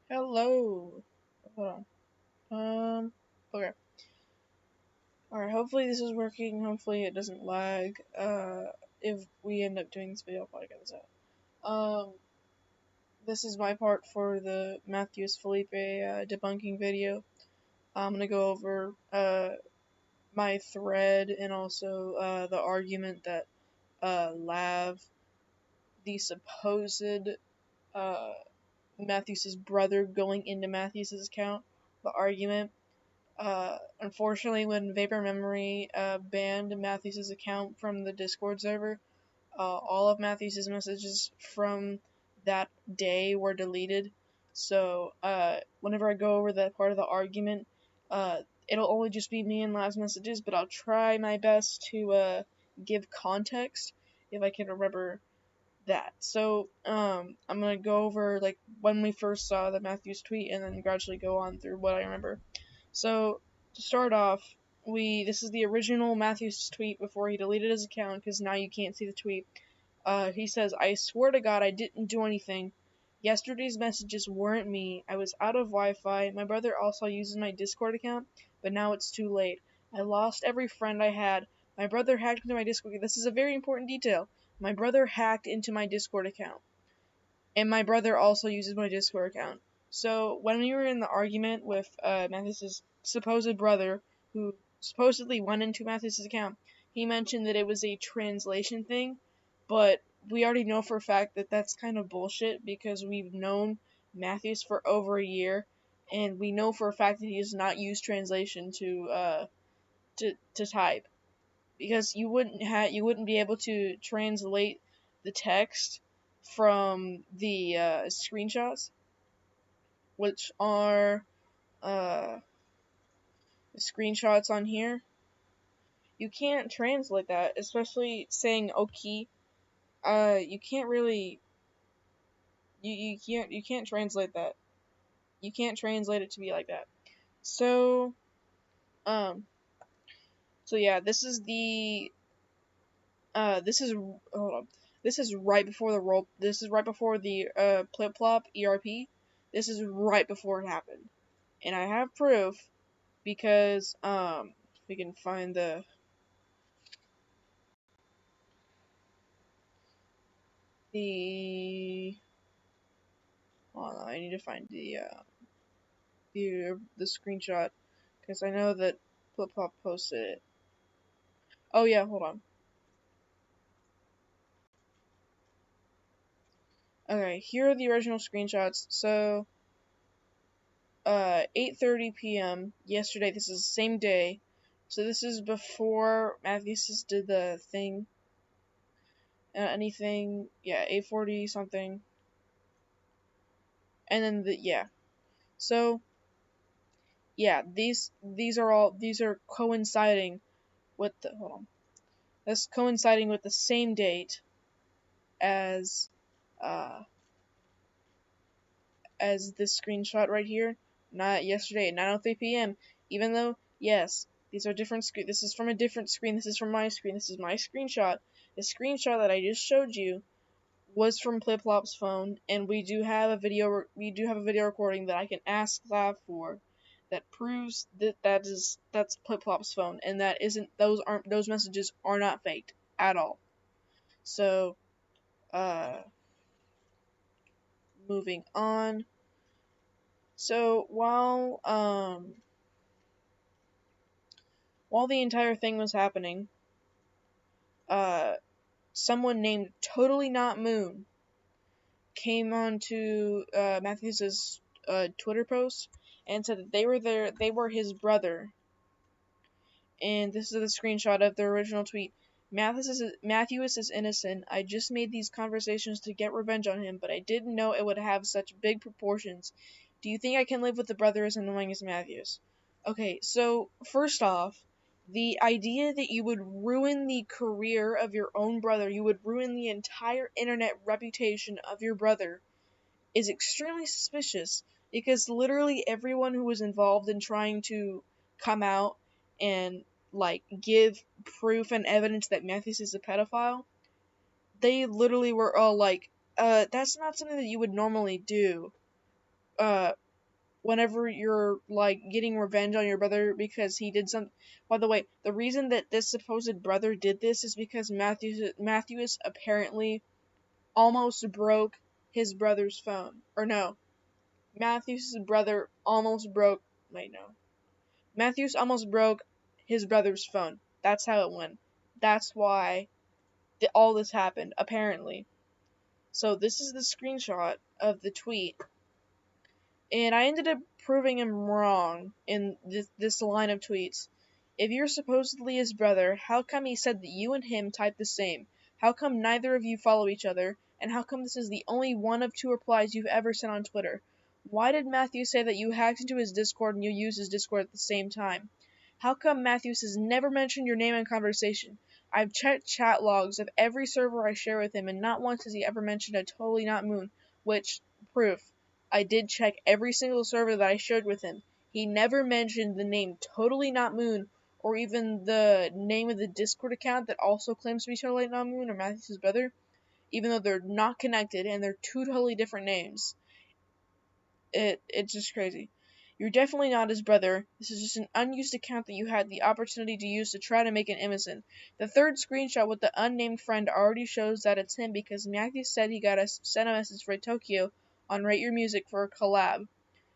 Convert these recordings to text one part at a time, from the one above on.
Hello. Hold on. Okay. Alright, hopefully this is working. Hopefully it doesn't lag. If we end up doing this video, I'll probably get this out. This is my part for the Matheus Felipe debunking video. I'm gonna go over my thread and also the argument that Lav, the supposed uh, Matheus's brother going into Matheus's account, the argument. Unfortunately, when Vapor Memory banned Matheus's account from the Discord server, all of Matheus's messages from that day were deleted. So, whenever I go over that part of the argument, it'll only just be me and Lav's messages, but I'll try my best to give context if I can remember that. So, I'm gonna go over like when we first saw the Matheus tweet, and then gradually go on through what I remember. So, to start off, this is the original Matheus tweet before he deleted his account, because now you can't see the tweet. He says, "I swear to God I didn't do anything. Yesterday's messages weren't me. I was out of Wi-Fi. My brother also uses my Discord account, but now it's too late. I lost every friend I had. My brother hacked into my Discord." This is a very important detail. My brother hacked into my Discord account. And my brother also uses my Discord account. So when we were in the argument with Matheus's supposed brother, who supposedly went into Matheus's account, he mentioned that it was a translation thing, but we already know for a fact that that's kind of bullshit, because we've known Matheus for over a year, and we know for a fact that he does not use translation to type, because you wouldn't be able to translate the text from the screenshots, which are the screenshots on here. You can't translate that, especially saying "okay." You can't really you can't translate that. You can't translate it to be like that. So um so yeah, this is the this is hold on. This is right before the roll. This is right before the Plip Plop ERP. This is right before it happened, and I have proof because we can find the hold on, I need to find the screenshot, because I know that Plip Plop posted it. Oh yeah, hold on. Okay, here are the original screenshots. So 8:30 p.m. yesterday. This is the same day. So this is before Matheus did the thing. Anything, yeah, 8:40 something. And then yeah. So yeah, these are coinciding with the hold on. That's coinciding with the same date as uh as this screenshot right here. Not yesterday at 9:03 p.m. Even though, yes, these are different screen. This is from a different screen. This is from my screen. This is my screenshot. The screenshot that I just showed you was from Pliplop's phone, and we do have a video. We do have a video recording that I can ask Lav for, that proves that that's Pliplop's phone, and that isn't those messages are not faked at all. So, moving on. So while the entire thing was happening, someone named Totally Not Moon came onto Matheus's Twitter post and said that they were there. They were his brother, and this is the screenshot of the original tweet. Matheus is innocent. I just made these conversations to get revenge on him, but I didn't know it would have such big proportions. Do you think I can live with a brother as annoying as Matheus? Okay, so first off, the idea that you would ruin the career of your own brother, you would ruin the entire internet reputation of your brother, is extremely suspicious, because literally everyone who was involved in trying to come out and like give proof and evidence that Matheus is a pedophile, they literally were all like, that's not something that you would normally do. whenever you're like getting revenge on your brother because he did some. By the way, the reason that this supposed brother did this is because Matheus apparently almost broke his brother's phone. Or no, Matheus' brother almost broke. Wait, no. Matheus almost broke his brother's phone. That's how it went. That's why all this happened, apparently. So this is the screenshot of the tweet, and I ended up proving him wrong in this line of tweets. If you're supposedly his brother, how come he said that you and him typed the same? How come neither of you follow each other? And how come this is the only one of two replies you've ever sent on Twitter? Why did Matthew say that you hacked into his Discord and you used his Discord at the same time? How come Matthews has never mentioned your name in conversation? I've checked chat logs of every server I share with him, and not once has he ever mentioned a totally not moon, which, proof. I did check every single server that I shared with him. He never mentioned the name Totally Not Moon, or even the name of the Discord account that also claims to be Totally Not Moon or Matthews' brother, even though they're not connected and they're two totally different names. It's just crazy. You're definitely not his brother. This is just an unused account that you had the opportunity to use to try to make an innocent. The third screenshot with the unnamed friend already shows that it's him because Matthew said he sent a message for Tokyo on Rate Your Music for a collab,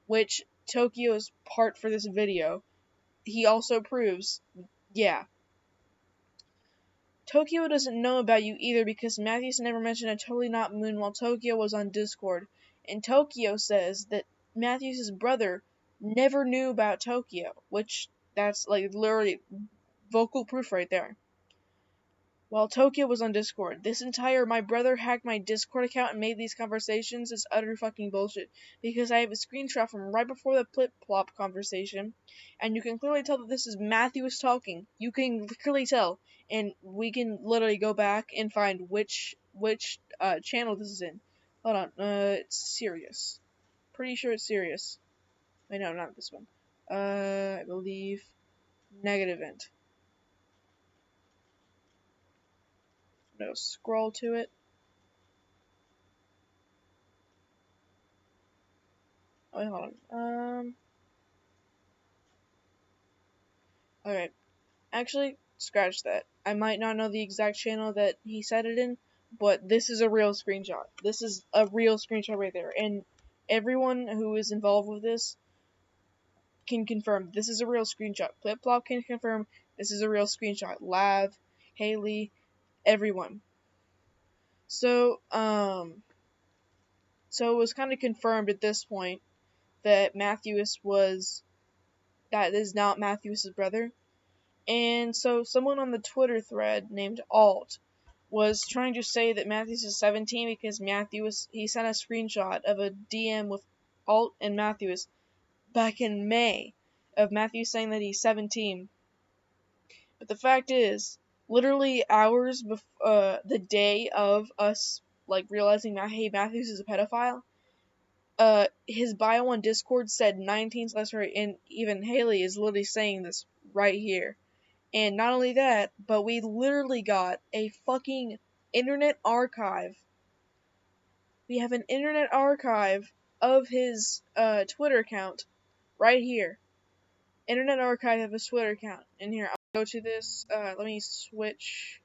which Tokyo is part for this video. He also proves, yeah. Tokyo doesn't know about you either because Matthews never mentioned a Totally Not Moon while Tokyo was on Discord. And Tokyo says that Matthews' brother never knew about Tokyo, which that's like literally vocal proof right there. While Tokyo was on Discord, this entire my brother hacked my Discord account and made these conversations is utter fucking bullshit. Because I have a screenshot from right before the plip-plop conversation, and you can clearly tell that this is Matthews talking. You can clearly tell, and we can literally go back and find which channel this is in. Hold on, it's Sirius. Pretty sure it's Sirius. Wait, no, not this one. I believe Negative Int. No, scroll to it. Oh, wait, hold on. Okay. Actually, scratch that. I might not know the exact channel that he said it in, but this is a real screenshot. This is a real screenshot right there. And everyone who is involved with this can confirm this is a real screenshot. Flip-Flop can confirm this is a real screenshot. Lav, Haley, everyone. So it was kind of confirmed at this point that that is not Matthews' brother. And so someone on the Twitter thread named Alt was trying to say that Matthews is 17 because he sent a screenshot of a DM with Alt and Matthews back in May of Matthews saying that he's 17. But the fact is, literally hours before the day of us like realizing that hey Matthews is a pedophile, his bio on Discord said 19/, and even Haley is literally saying this right here. And not only that, but we literally got a fucking internet archive. We have an internet archive of his Twitter account right here. Internet archive of his Twitter account. In here, I'll go to this. Let me switch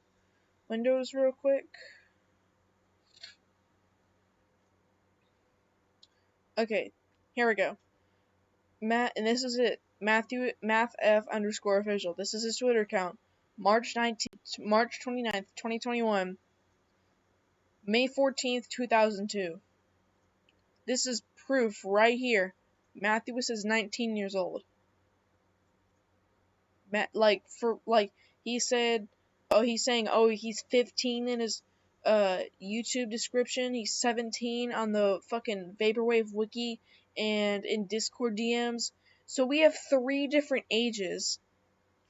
windows real quick. Okay, here we go. And this is it. Math_F_official. This is his Twitter account. March 29th, 2021. May 14th, 2002. This is proof right here. Matthews is 19 years old. He said, he's saying, he's 15 in his YouTube description. He's 17 on the fucking Vaporwave wiki and in Discord DMs. So we have 3 different ages.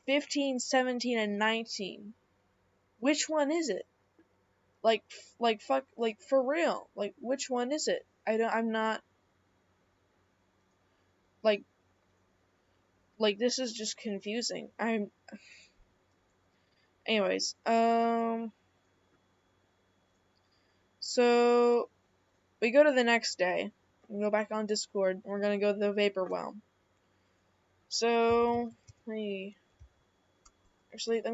15, 17, and 19. Which one is it? For real. Like, which one is it? I'm not, like, this is just confusing. Anyways, so we go to the next day. go back on Discord. We're gonna go to the Vapor Realm. So, let me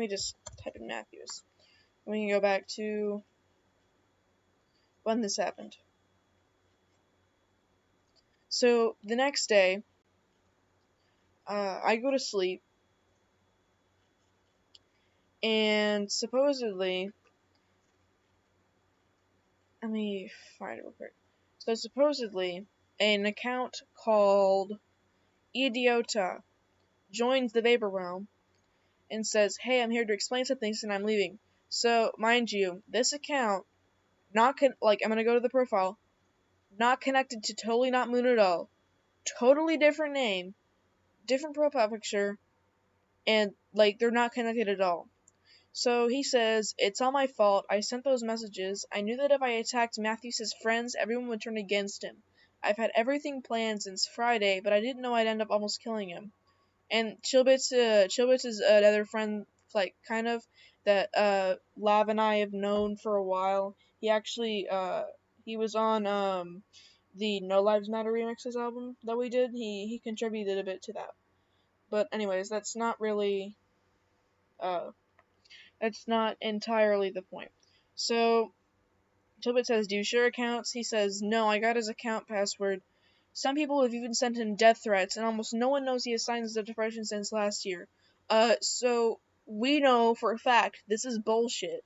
just type in Matheus. We can go back to when this happened. So, the next day, I go to sleep, and supposedly, let me find it real quick. So, supposedly, an account called Idiota joins the Vapor Realm and says, "Hey, I'm here to explain some things and I'm leaving." So, mind you, this account, I'm gonna go to the profile, not connected to Totally Not Moon at all. Totally different name, different profile picture, and, they're not connected at all. So he says, "It's all my fault. I sent those messages. I knew that if I attacked Matheus' friends, everyone would turn against him. I've had everything planned since Friday, but I didn't know I'd end up almost killing him." And Chillbits is another friend, kind of, that, Lav and I have known for a while. He actually, he was on, the No Lives Matter remixes album that we did. He contributed a bit to that. But anyways, that's not really, that's not entirely the point. So, Chillbit says, "Do you share accounts?" He says, "No, I got his account password. Some people have even sent him death threats, and almost no one knows he has signs of depression since last year." So we know for a fact this is bullshit.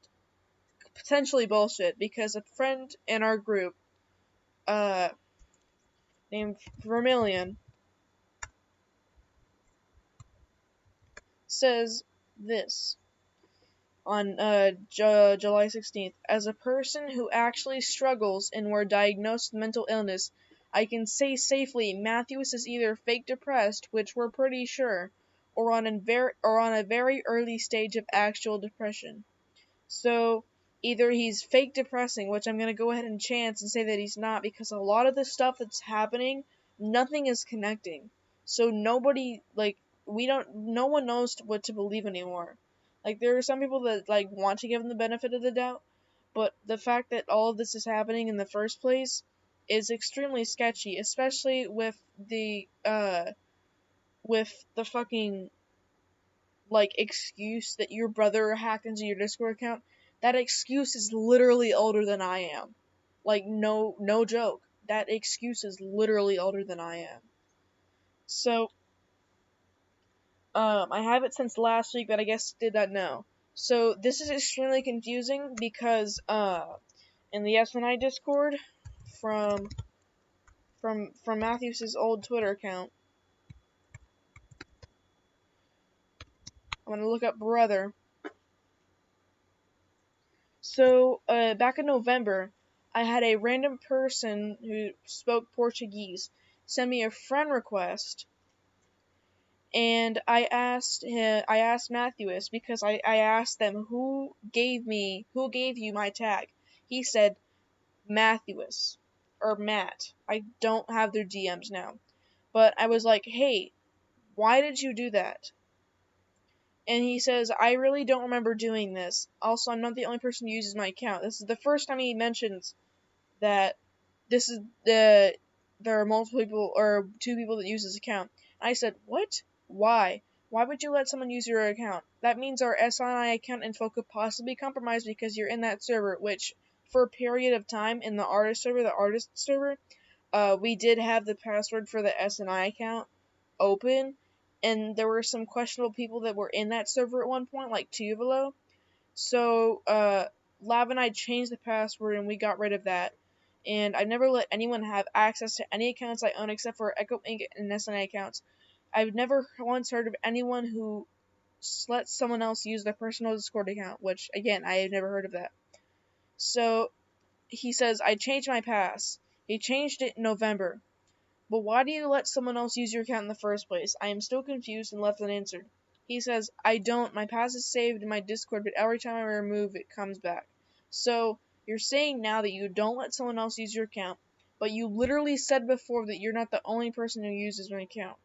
Potentially bullshit, because a friend in our group, named Vermilion, says this on July 16th. "As a person who actually struggles and were diagnosed with mental illness, I can say safely Matheus is either fake depressed, which we're pretty sure, or on a very early stage of actual depression." So either he's fake depressing, which I'm gonna go ahead and chance and say that he's not, because a lot of the stuff that's happening, nothing is connecting. So nobody, no one knows what to believe anymore. There are some people that, want to give him the benefit of the doubt, but the fact that all of this is happening in the first place is extremely sketchy, especially with the fucking, excuse that your brother hacked into your Discord account. That excuse is literally older than I am. No joke. That excuse is literally older than I am. So, I have it since last week, but I guess did not know. So this is extremely confusing because, in the SNI Discord from Matheus' old Twitter account, I'm gonna look up brother. So, back in November, I had a random person who spoke Portuguese send me a friend request, and I asked Matheus, because I asked them, who gave you my tag? He said Matheus, or Matt. I don't have their DMs now. But I was like, "Hey, why did you do that?" And he says, "I really don't remember doing this. Also, I'm not the only person who uses my account. This is the first time he mentions that this is there are multiple people, or 2 people that use this account." And I said, "What? Why? Why would you let someone use your account? That means our SNI account info could possibly be compromised because you're in that server," which, for a period of time in the artist server, we did have the password for the SNI account open, and there were some questionable people that were in that server at one point, like Tuvelo. So, Lav and I changed the password and we got rid of that. And I never let anyone have access to any accounts I own except for Echo Inc. and SNA accounts. I've never once heard of anyone who lets someone else use their personal Discord account, which, again, I have never heard of that. So, he says, "I changed my pass." He changed it in November. "But why do you let someone else use your account in the first place? I am still confused and left unanswered." He says, "I don't. My pass is saved in my Discord, but every time I remove it comes back." So, you're saying now that you don't let someone else use your account, but you literally said before that you're not the only person who uses my account.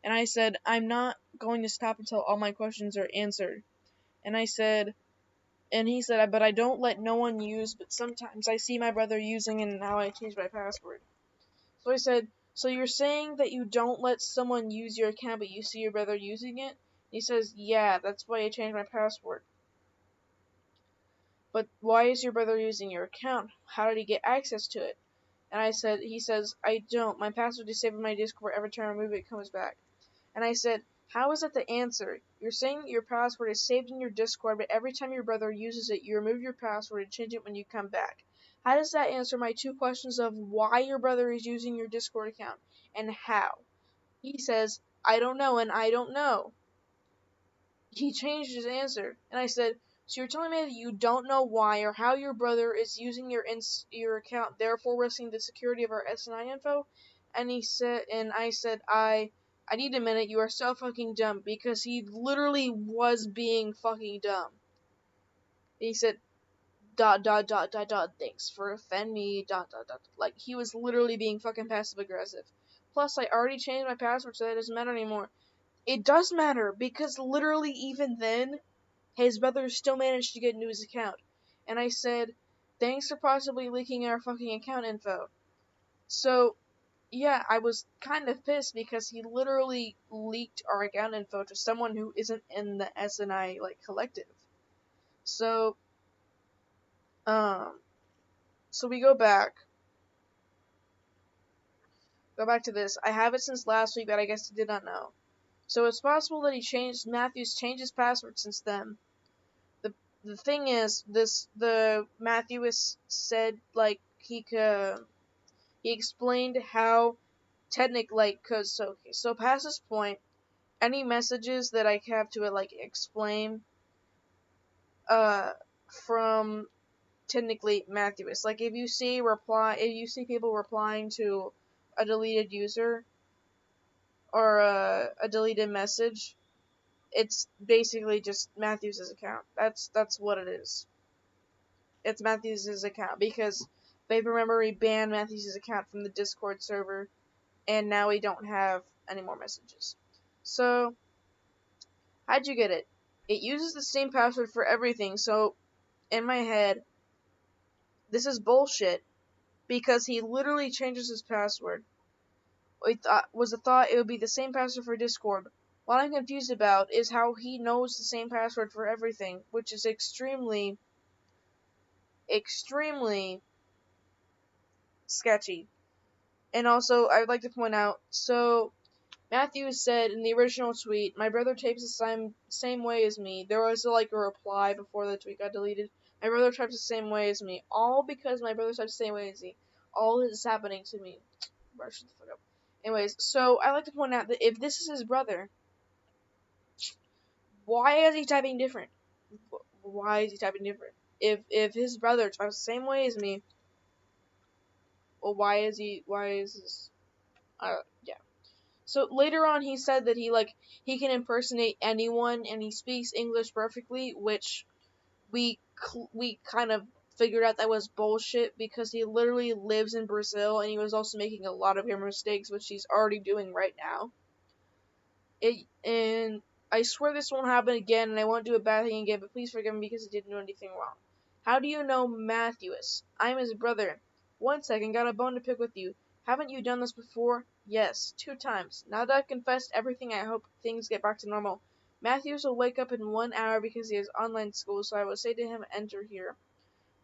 And I said, "I'm not going to stop until all my questions are answered." And he said, "But I don't let no one use, but sometimes I see my brother using, and now I change my password." So I said, so you're saying that you don't let someone use your account, but you see your brother using it? He says, yeah, that's why I changed my password. But why is your brother using your account? How did he get access to it? And he says, I don't. My password is saved in my Discord. Every time I remove it, it comes back. And I said, how is that the answer? You're saying that your password is saved in your Discord, but every time your brother uses it, you remove your password and change it when you come back. How does that answer my two questions of why your brother is using your Discord account and how? He says, I don't know and I don't know. He changed his answer. And I said, so you're telling me that you don't know why or how your brother is using your account, therefore risking the security of our SNI info? And I said, I need a minute, you are so fucking dumb, because he literally was being fucking dumb. He said, thanks for offending me, like, he was literally being fucking passive aggressive. Plus, I already changed my password, so that doesn't matter anymore. It does matter, because literally even then, his brother still managed to get into his account. And I said, thanks for possibly leaking our fucking account info. So, yeah, I was kind of pissed because he literally leaked our account info to someone who isn't in the SNI, like, collective. So, so we go back to this. I have it since last week, but I guess he did not know. So it's possible that Matthews changed his password since then. The thing is, the Matheus said, like, he explained how technically, like, so past this point, any messages that I have to, like, explain, from technically Matheus, like, if you see people replying to a deleted user, or a deleted message, it's basically just Matheus' account. That's what it is. It's Matheus' account, because they remember he banned Matheus' account from the Discord server, and now we don't have any more messages. So, how'd you get it? It uses the same password for everything, so in my head, this is bullshit, because he literally changes his password. Was the thought it would be the same password for Discord. What I'm confused about is how he knows the same password for everything, which is extremely, extremely sketchy. And also, I would like to point out, so Matheus said in the original tweet, my brother types the same way as me. There was like a reply before the tweet got deleted. My brother types the same way as me. All because my brother types the same way as me. All this is happening to me. Bro, shut the fuck up. Anyways, so I like to point out that if this is his brother, why is he typing different? Why is he typing different? If his brother types the same way as me, well, why is this? Yeah. So later on, he said that he can impersonate anyone and he speaks English perfectly, which we kind of figured out that was bullshit, because he literally lives in Brazil and he was also making a lot of grammar mistakes, which he's already doing right now. And I swear this won't happen again, and I won't do a bad thing again, but please forgive me because I didn't do anything wrong. How do you know Matheus? I'm his brother. 1 second, got a bone to pick with you. Haven't you done this before? Yes, 2 times. Now that I've confessed everything, I hope things get back to normal. Matheus will wake up in 1 hour because he has online school, so I will say to him, enter here.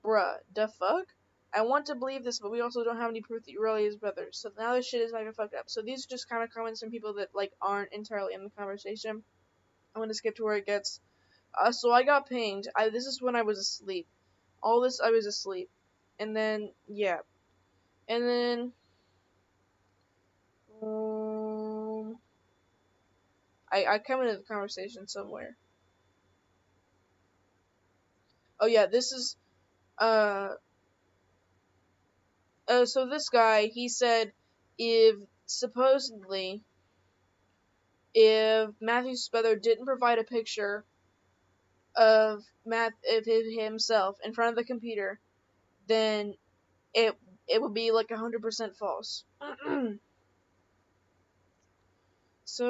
Bruh, the fuck? I want to believe this, but we also don't have any proof that you're really his brother. So now this shit is fucking fucked up. So these are just kind of comments from people that, like, aren't entirely in the conversation. I'm gonna skip to where it gets. So I got pinged. This is when I was asleep. All this, I was asleep. And then, yeah. And then, I come into the conversation somewhere. Oh yeah, this is, so this guy, he said, supposedly, if Matthew's brother didn't provide a picture of himself in front of the computer, then it would be like 100% false. So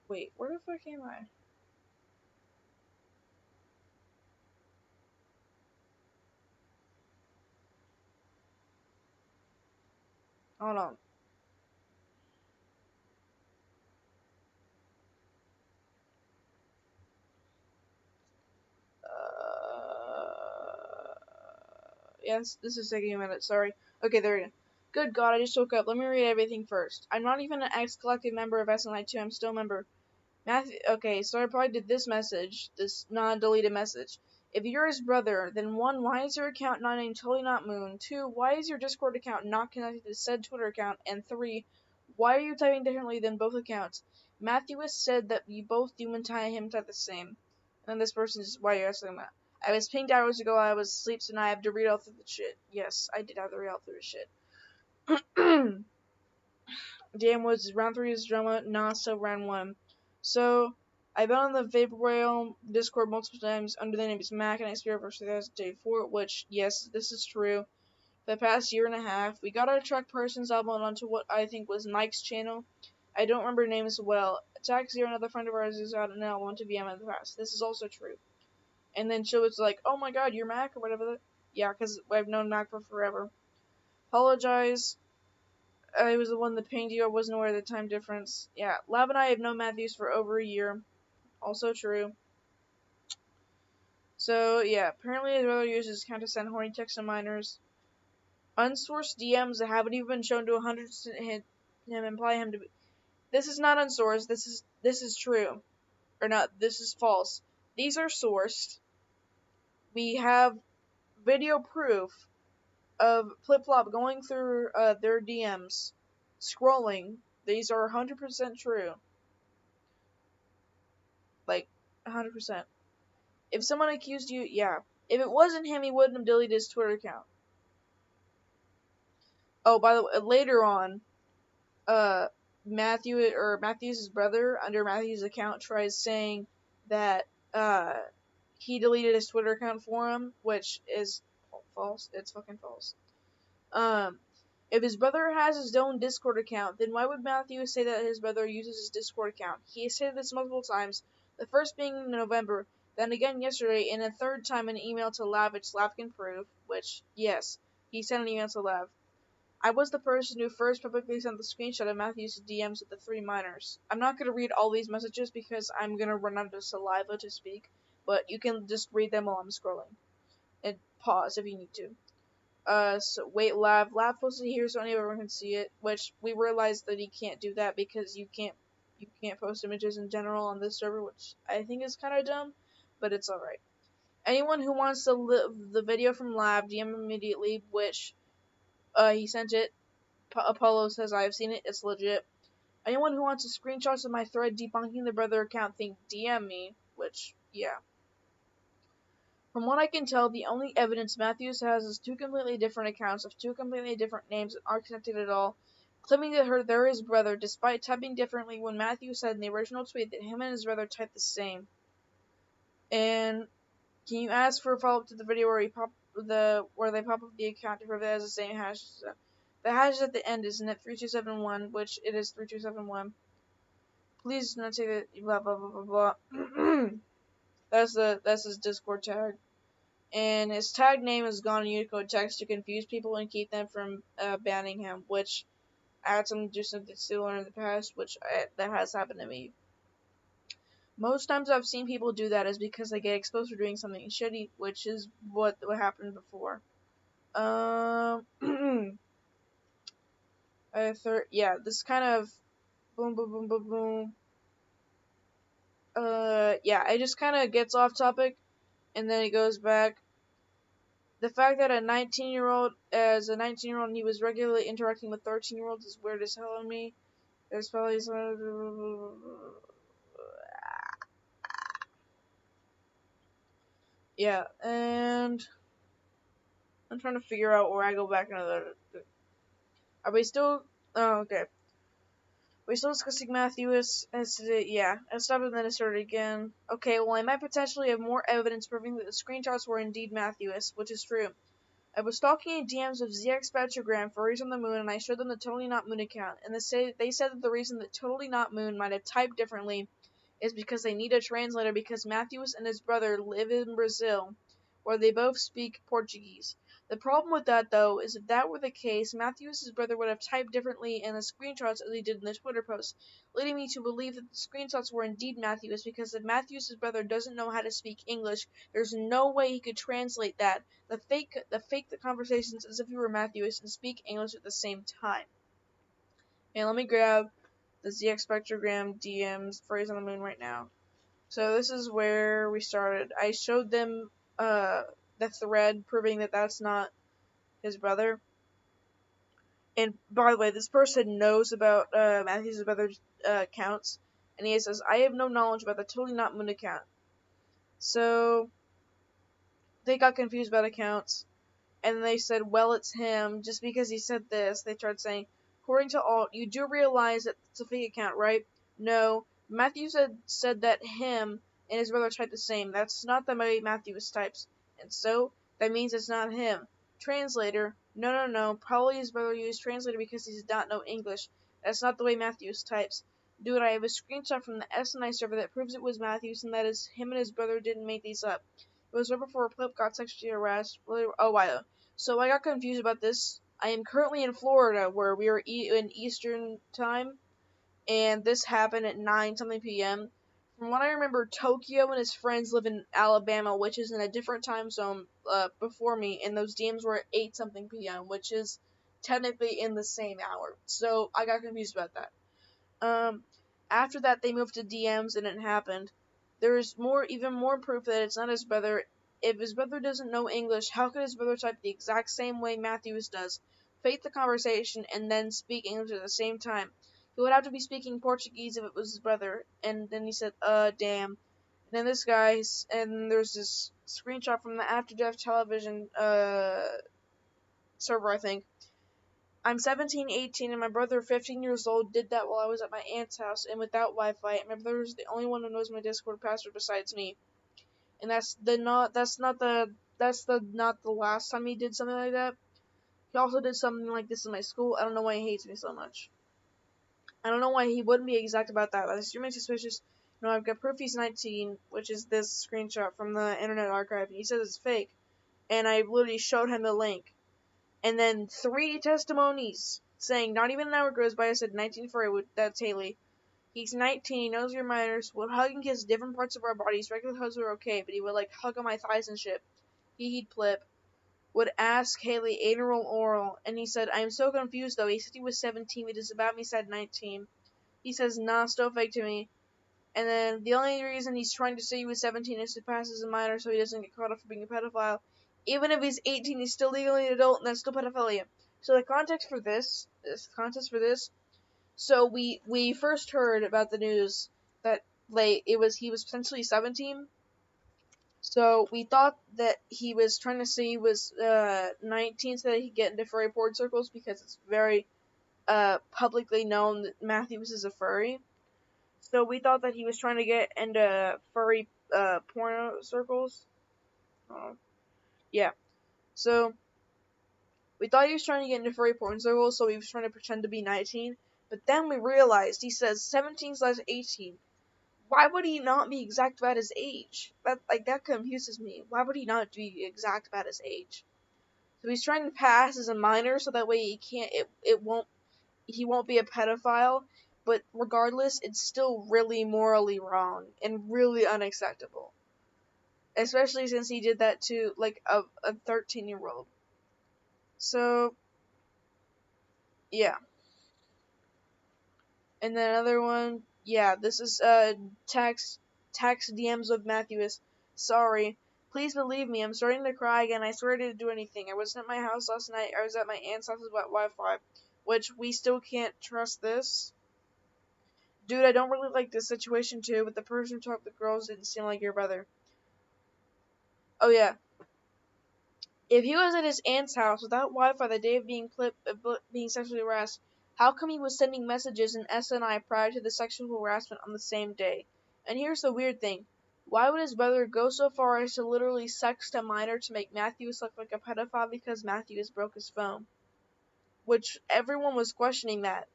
wait, where the fuck am I? Hold on. Yes, this is taking a minute, sorry. Okay, there we go. Good God, I just woke up. Let me read everything first. I'm not even an ex-collective member of SNI2, I'm still a member. Matthew, okay, so I probably did this message, this non-deleted message. If you're his brother, then 1, why is your account not named Totally Not Moon? 2, why is your Discord account not connected to said Twitter account? And 3, why are you typing differently than both accounts? Matthew has said that you both do and him type the same. And this person is, why are you asking that? I was pinged hours ago, I was asleep, so now I have to read all through the shit. Yes, I did have to read all through the shit. Damn was round 3 is drama, nah, so round 1. So, I've been on the Vaporwhale Discord multiple times under the name of Mac and I Spirit for 2004, which, yes, this is true. For the past year and a half, we got our track person's album onto what I think was Mike's channel. I don't remember names well. Attack Zero, another friend of ours, who's out an album to VM in the past. This is also true. And then she was like, oh my god, you're Mac, or whatever. Yeah, because I've known Mac for forever. Apologize. I was the one that pinged you. I wasn't aware of the time difference. Yeah, Lab and I have known Matheus for over a year. Also true. So, yeah, apparently his brother uses account to send horny texts to minors. Unsourced DMs that haven't even been shown to 100% hit him imply him to be. This is not unsourced. This is true. Or not, this is false. These are sourced. We have video proof of Flip Flop going through their DMs, scrolling. These are 100% true. Like, 100%. If someone accused you, yeah. If it wasn't him, he wouldn't have deleted his Twitter account. Oh, by the way, later on, Matthews' brother, under Matthews' account, tries saying that, he deleted his Twitter account for him, which is false. It's fucking false. If his brother has his own Discord account, then why would Matthew say that his brother uses his Discord account? He has said this multiple times, the first being in November, then again yesterday, and a third time in an email to Lav, which Lav can prove, which, yes, he sent an email to Lav. I was the person who first publicly sent the screenshot of Matthew's DMs with the 3 minors. I'm not going to read all these messages because I'm going to run out of saliva to speak, but you can just read them while I'm scrolling. And pause if you need to. So wait, Lav posted here so anyone can see it, which we realized that he can't do that because you can't post images in general on this server, which I think is kind of dumb, but it's alright. Anyone who wants to live the video from Lav, DM immediately, which, he sent it. Apollo says I've seen it, it's legit. Anyone who wants a screenshot of my thread debunking the brother account thing, DM me, which, yeah. From what I can tell, the only evidence Matthews has is 2 completely different accounts of 2 completely different names that aren't connected at all, claiming that they're his brother, despite typing differently when Matthews said in the original tweet that him and his brother typed the same. And can you ask for a follow-up to the video where they pop up the account to prove it has the same hash? The hash at the end is net 3271, which it is 3271. Please do not say that blah blah blah blah blah. That's his Discord tag. And his tag name is gone in Unicode text to confuse people and keep them from banning him, which I had to do something similar in the past, that has happened to me. Most times I've seen people do that is because they get exposed for doing something shitty, which is what happened before. Yeah, this kind of boom, boom, boom, boom, boom. Yeah, it just kind of gets off topic, and then it goes back. The fact that as a 19-year-old, he was regularly interacting with 13-year-olds is weird as hell on me. There's probably some. Yeah, and I'm trying to figure out where I go back into the. Are we still? Oh, okay. We're still discussing Matheus as today. Yeah, I stopped and then it started again. Okay, well, I might potentially have more evidence proving that the screenshots were indeed Matheus, which is true. I was stalking in DMs of ZX Spectrogram for Furries on the Moon, and I showed them the Totally Not Moon account, and they said that the reason that Totally Not Moon might have typed differently is because they need a translator because Matheus and his brother live in Brazil, where they both speak Portuguese. The problem with that, though, is if that were the case, Matheus' brother would have typed differently in the screenshots as he did in the Twitter post, leading me to believe that the screenshots were indeed Matheus, because if Matheus' brother doesn't know how to speak English, there's no way he could translate that, the fake the conversations as if he were Matheus and speak English at the same time. And let me grab the ZX Spectrogram DMs phrase on the moon right now. So this is where we started. I showed them the thread proving that that's not his brother. And by the way, this person knows about Matthew's brother's accounts, and he says, I have no knowledge about the totally not Moon account. So they got confused about accounts, and they said, well, it's him. Just because he said this, they tried saying, according to Alt, you do realize that it's a fake account, right? No. Matthew said that him and his brother typed the same. That's not the way Matthews types. And so, that means it's not him. Translator, no. Probably his brother used translator because he does not know English. That's not the way Matthews types. Dude, I have a screenshot from the SNI server that proves it was Matthews, and that is him and his brother didn't make these up. It was right before Flip got sexually harassed. Oh, wow. So I got confused about this. I am currently in Florida, where we are in Eastern time, and this happened at 9-something p.m. From what I remember, Tokyo and his friends live in Alabama, which is in a different time zone before me, and those DMs were at 8-something p.m., which is technically in the same hour. So I got confused about that. After that, they moved to DMs, and it happened. There's even more proof that it's not his brother. If his brother doesn't know English, how could his brother type the exact same way Matthews does, fake the conversation, and then speak English at the same time? He would have to be speaking Portuguese if it was his brother. And then he said, damn. And then this guy, and there's this screenshot from the After Death Television, server, I think. I'm 17, 18, and my brother, 15 years old, did that while I was at my aunt's house and without Wi-Fi. And my brother is the only one who knows my Discord password besides me. And that's not the last time he did something like that. He also did something like this in my school. I don't know why he hates me so much. I don't know why he wouldn't be exact about that. That's extremely suspicious. You know, I've got proof he's 19, which is this screenshot from the Internet Archive, and he says it's fake. And I literally showed him the link. And then 3 testimonies saying, not even an hour goes by, I said 19 for it, that's Haley. He's 19, he knows you're minors, would hug and kiss different parts of our bodies, regular hugs were okay, but he would like hug on my thighs and shit. He'd plip. Would ask Haley anal oral, and he said, I am so confused though, he said he was 17, but his about me said 19. He says, nah, still fake to me. And then the only reason he's trying to say he was 17 is to pass as a minor so he doesn't get caught up for being a pedophile. Even if he's 18, he's still legally an adult, and that's still pedophilia. So the context for this, so we first heard about the news that he was potentially 17. So we thought that he was trying to say he was 19 so that he could get into furry porn circles because it's very publicly known that Matthews is a furry. So we thought that he was trying to get into furry porno circles. Yeah. So we thought he was trying to get into furry porn circles, so he was trying to pretend to be 19. But then we realized he says 17/18. Why would he not be exact about his age? That confuses me. Why would he not be exact about his age? So he's trying to pass as a minor, so that way he won't be a pedophile. But regardless, it's still really morally wrong and really unacceptable. Especially since he did that to like a 13-year-old. So yeah. And then another one, yeah, this is text DMs of Matheus. Sorry. Please believe me, I'm starting to cry again. I swear I didn't do anything. I wasn't at my house last night. I was at my aunt's house about Wi-Fi. Which, we still can't trust this. Dude, I don't really like this situation too, but the person who talked to the girls didn't seem like your brother. Oh yeah. If he was at his aunt's house without Wi-Fi the day of being sexually harassed, how come he was sending messages in SNI prior to the sexual harassment on the same day? And here's the weird thing. Why would his brother go so far as to literally sext a minor to make Matthews look like a pedophile because Matthews broke his phone? Which everyone was questioning that.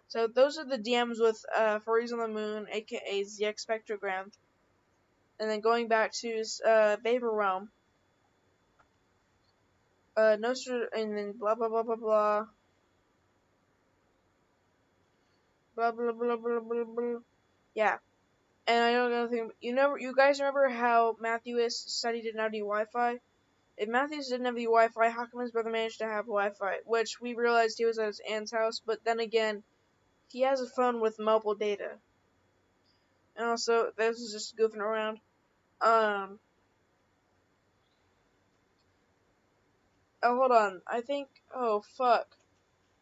So those are the DMs with Furries on the Moon, aka ZX Spectrogram. And then going back to Vapor Realm. and then blah blah blah blah blah. Blah blah blah blah blah blah. Yeah. And I know another thing. You guys remember how Matheus said he didn't have any Wi-Fi? If Matheus didn't have the Wi-Fi, how come his brother managed to have Wi-Fi? Which we realized he was at his aunt's house, but then again, he has a phone with mobile data. And also, this is just goofing around. Oh, hold on. Oh, fuck.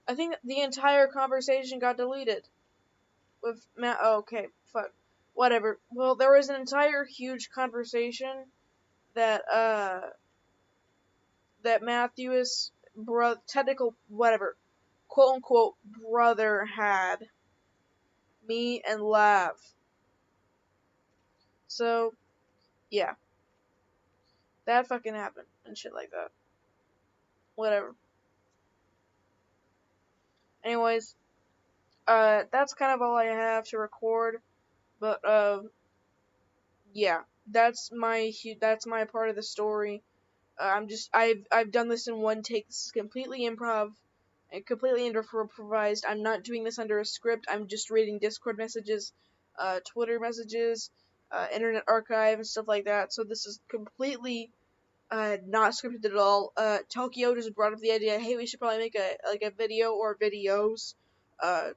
I think the entire conversation got deleted. With Matt. Oh, okay, fuck. Whatever. Well, there was an entire huge conversation that, that Matheus, technical, whatever, quote unquote, brother had. Me and Lav. So, yeah. That fucking happened and shit like that. Whatever. Anyways, that's kind of all I have to record. But, yeah. That's my part of the story. I've done this in one take. This is completely improv and completely improvised. I'm not doing this under a script. I'm just reading Discord messages, Twitter messages, Internet Archive and stuff like that. So this is completely not scripted at all. Tokyo just brought up the idea, hey, we should probably make a video or videos, uh,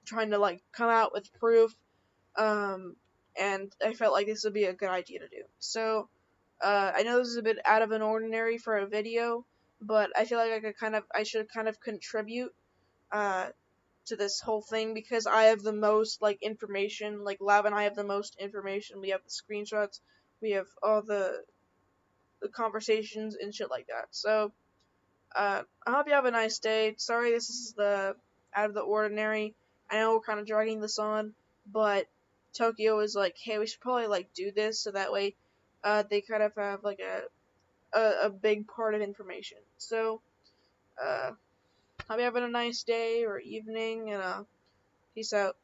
trying to like come out with proof. And I felt like this would be a good idea to do. So, I know this is a bit out of an ordinary for a video, but I feel like I should kind of contribute, to this whole thing because I have the most, like, information. Like, Lav and I have the most information. We have the screenshots. We have all the conversations and shit like that. So, I hope you have a nice day. Sorry this is the out of the ordinary. I know we're kind of dragging this on, but Tokyo is like, hey, we should probably, like, do this so that way, they kind of have, like, a big part of information. So, hope you're having a nice day or evening, and peace out.